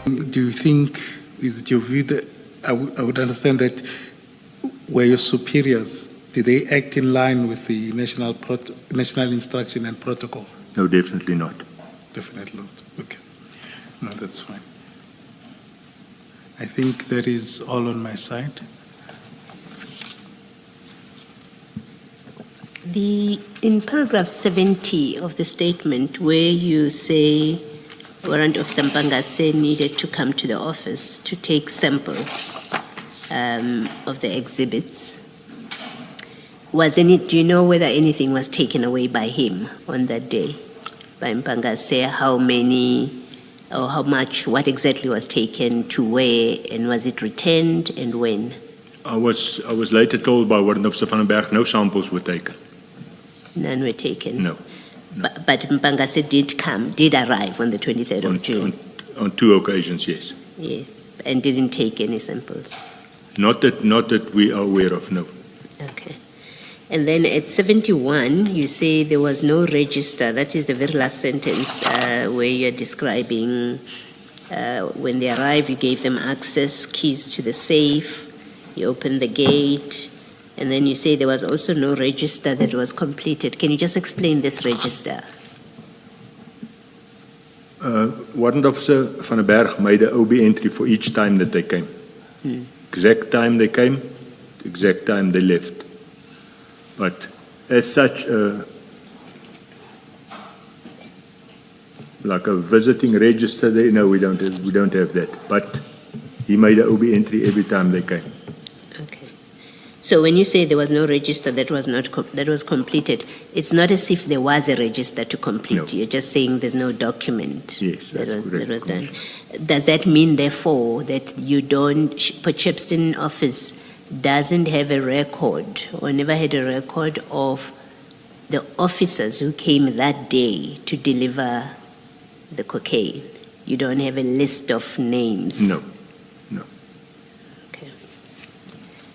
Do you think, is it your view that, I would understand that were your superiors, did they act in line with the national instruction and protocol? No, definitely not. Definitely not. Okay. No, that's fine. I think that is all on my side. In paragraph 70 of the statement, where you say Warrant Officer Mpangase needed to come to the office to take samples of the exhibits, do you know whether anything was taken away by him on that day? By Mpangase, how many or how much, what exactly was taken, to where, and was it returned, and when? I was later told by Warrant Officer van den Berg no samples were taken. None were taken? No. But Mpangase did arrive on the 23rd of June? On 2 occasions, yes. Yes, and didn't take any samples? Not that we are aware of, no. Okay. And then at 71, you say there was no register. That is the very last sentence where you're describing when they arrived, you gave them access, keys to the safe, you opened the gate, and then you say there was also no register that was completed. Can you just explain this register? Warrant Officer van den Berg made an OB entry for each time that they came. Exact time they came, exact time they left. But as such, like a visiting register, no, we don't have that. But he made an OB entry every time they came. Okay. So when you say there was no register that was completed, it's not as if there was a register to complete. No. You're just saying there's no document that was done. Does that mean, therefore, that Potchefstroom office doesn't have a record or never had a record of the officers who came that day to deliver the cocaine? You don't have a list of names? No. Okay.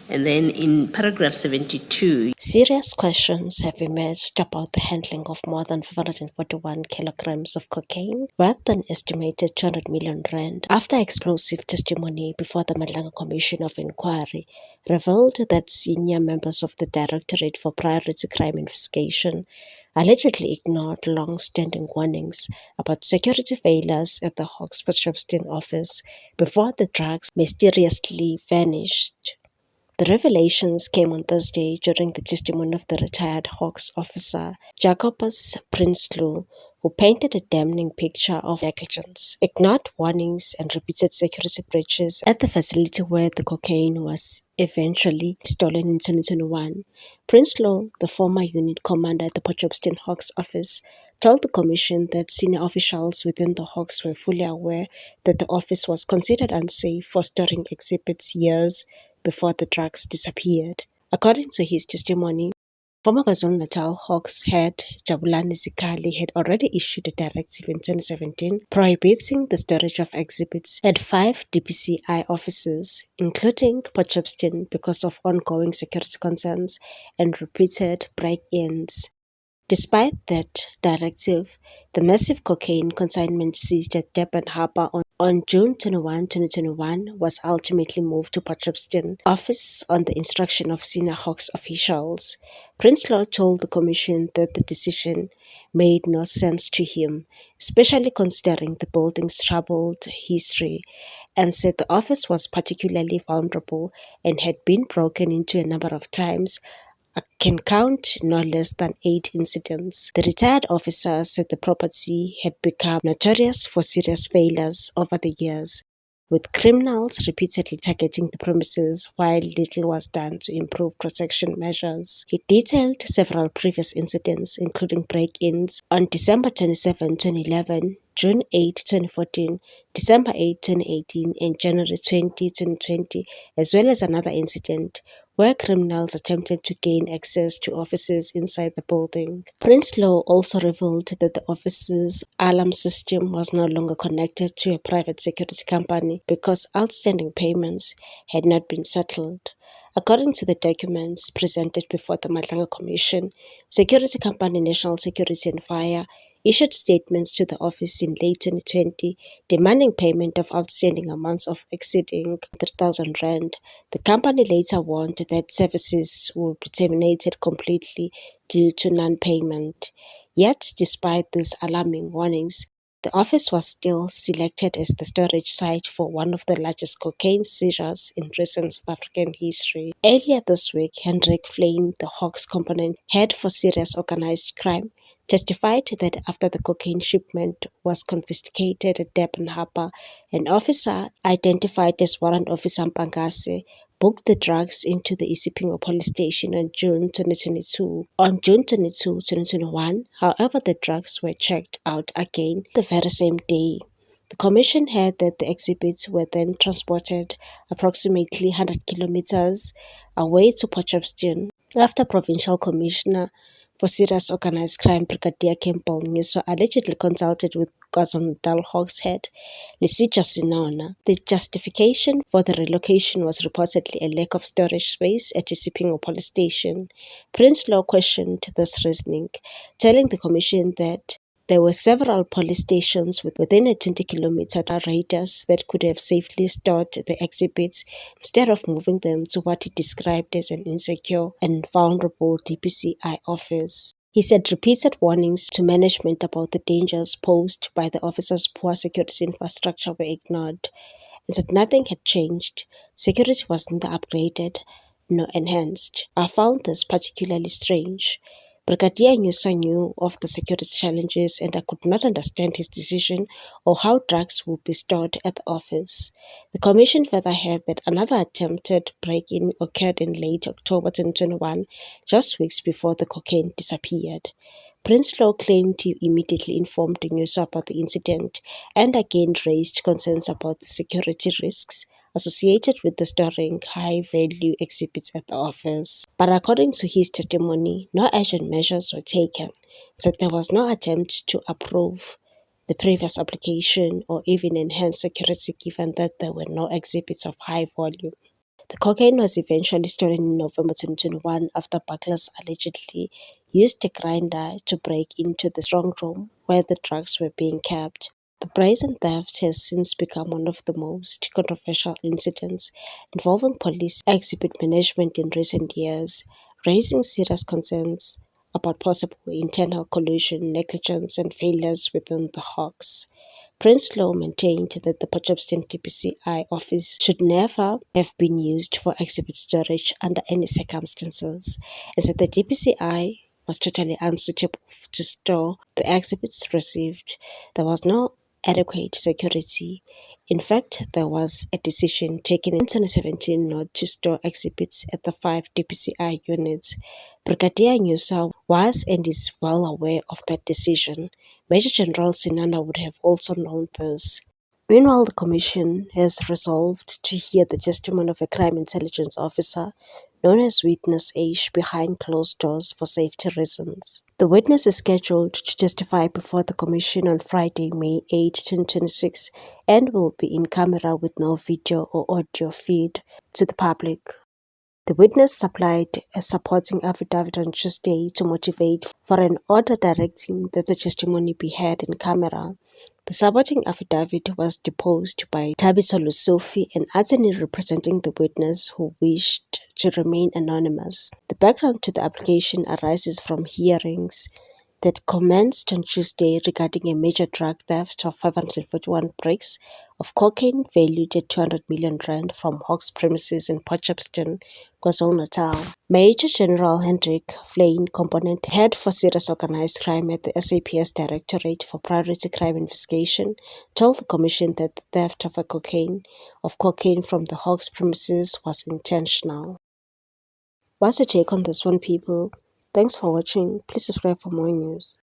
And then in paragraph 72... Serious questions have emerged about the handling of more than 541 kilograms of cocaine, worth an estimated 200 million rand, after explosive testimony before the Madlanga Commission of Inquiry revealed that senior members of the Directorate for Priority Crime Investigation allegedly ignored long-standing warnings about security failures at the Hawks Potchefstroom office before the drugs mysteriously vanished. The revelations came on Thursday during the testimony of the retired Hawks officer, Jacobus Prinsloo, who painted a damning picture of negligence, ignored warnings, and repeated security breaches at the facility where the cocaine was eventually stolen in 2021. Prinsloo, the former unit commander at the Potchefstroom Hawks office, told the commission that senior officials within the Hawks were fully aware that the office was considered unsafe for storing exhibits years before the drugs disappeared. According to his testimony, former KwaZulu-Natal Hawks head Jabulani Zikali had already issued a directive in 2017 prohibiting the storage of exhibits at 5 DPCI offices, including Potchefstroom, because of ongoing security concerns and repeated break-ins. Despite that directive, the massive cocaine consignment seized at Durban Harbour on June 21, 2021 was ultimately moved to Potchefstroom office on the instruction of senior Hawks officials. Prinsloo told the commission that the decision made no sense to him, especially considering the building's troubled history, and said the office was particularly vulnerable and had been broken into a number of times. I can count no less than 8 incidents. The retired officer said the property had become notorious for serious failures over the years, with criminals repeatedly targeting the premises while little was done to improve protection measures. He detailed several previous incidents, including break-ins on December 27, 2011, June 8, 2014, December 8, 2018, and January 20, 2020, as well as another incident where criminals attempted to gain access to offices inside the building. Prinsloo also revealed that the office's alarm system was no longer connected to a private security company because outstanding payments had not been settled. According to the documents presented before the Madlanga Commission, security company National Security and Fire issued statements to the office in late 2020 demanding payment of outstanding amounts of exceeding 3,000 rand. The company later warned that services would be terminated completely due to non-payment. Yet, despite these alarming warnings, the office was still selected as the storage site for one of the largest cocaine seizures in recent South African history. Earlier this week, Hendrik Flynn, the Hawks component head for serious organized crime, testified that after the cocaine shipment was confiscated at Durban Harbour, an officer identified as Warrant Officer Mpangase booked the drugs into the Isipingo police station on June 2022. On June 22, 2021, however, the drugs were checked out again the very same day. The commission heard that the exhibits were then transported approximately 100 kilometers away to Potchefstroom after Provincial Commissioner for Serious Organized Crime Brigadier Campbell Ngiswa allegedly consulted with KwaZulu-Natal Hawks head Lisija Sinona. The justification for the relocation was reportedly a lack of storage space at Isipingo police station. Prinsloo questioned this reasoning, telling the commission that there were several police stations within a 20-kilometer radius that could have safely stored the exhibits instead of moving them to what he described as an insecure and vulnerable DPCI office. He said repeated warnings to management about the dangers posed by the officer's poor security infrastructure were ignored, and said nothing had changed. Security was neither upgraded nor enhanced. I found this particularly strange. Brigadier Ngiswa knew of the security challenges, and I could not understand his decision or how drugs would be stored at the office. The commission further heard that another attempted break-in occurred in late October 2021, just weeks before the cocaine disappeared. Prinsloo claimed he immediately informed Ngiswa about the incident and again raised concerns about the security risks associated with the storing high-value exhibits at the office. But according to his testimony, no urgent measures were taken, so there was no attempt to approve the previous application or even enhance security given that there were no exhibits of high volume. The cocaine was eventually stolen in November 2021 after burglars allegedly used a grinder to break into the strong room where the drugs were being kept. The brazen theft has since become one of the most controversial incidents involving police exhibit management in recent years, raising serious concerns about possible internal collusion, negligence, and failures within the Hawks. Prinsloo maintained that the Potchefstroom DPCI office should never have been used for exhibit storage under any circumstances, and that the DPCI was totally unsuitable to store the exhibits received. There was no adequate security. In fact, there was a decision taken in 2017 not to store exhibits at the 5 DPCI units. Brigadier Ngiswa was and is well aware of that decision. Major General Sinana would have also known this. Meanwhile, the Commission has resolved to hear the testimony of a crime intelligence officer known as Witness H behind closed doors for safety reasons. The witness is scheduled to testify before the Commission on Friday, May 8, 2026, and will be in camera with no video or audio feed to the public. The witness supplied a supporting affidavit on Tuesday to motivate for an order directing that the testimony be heard in camera. The supporting affidavit was deposed by Thabiso Lesufi, an attorney representing the witness who wished to remain anonymous. The background to the application arises from hearings that commenced on Tuesday regarding a major drug theft of 541 bricks of cocaine valued at 200 million rand from Hawks premises in Potchefstroom, KwaZulu-Natal. Major General Hendrik Flynn, component head for serious organized crime at the SAPS Directorate for Priority Crime Investigation, told the Commission that the theft of cocaine from the Hawks premises was intentional. What's your take on this one, people? Thanks for watching. Please subscribe for more news.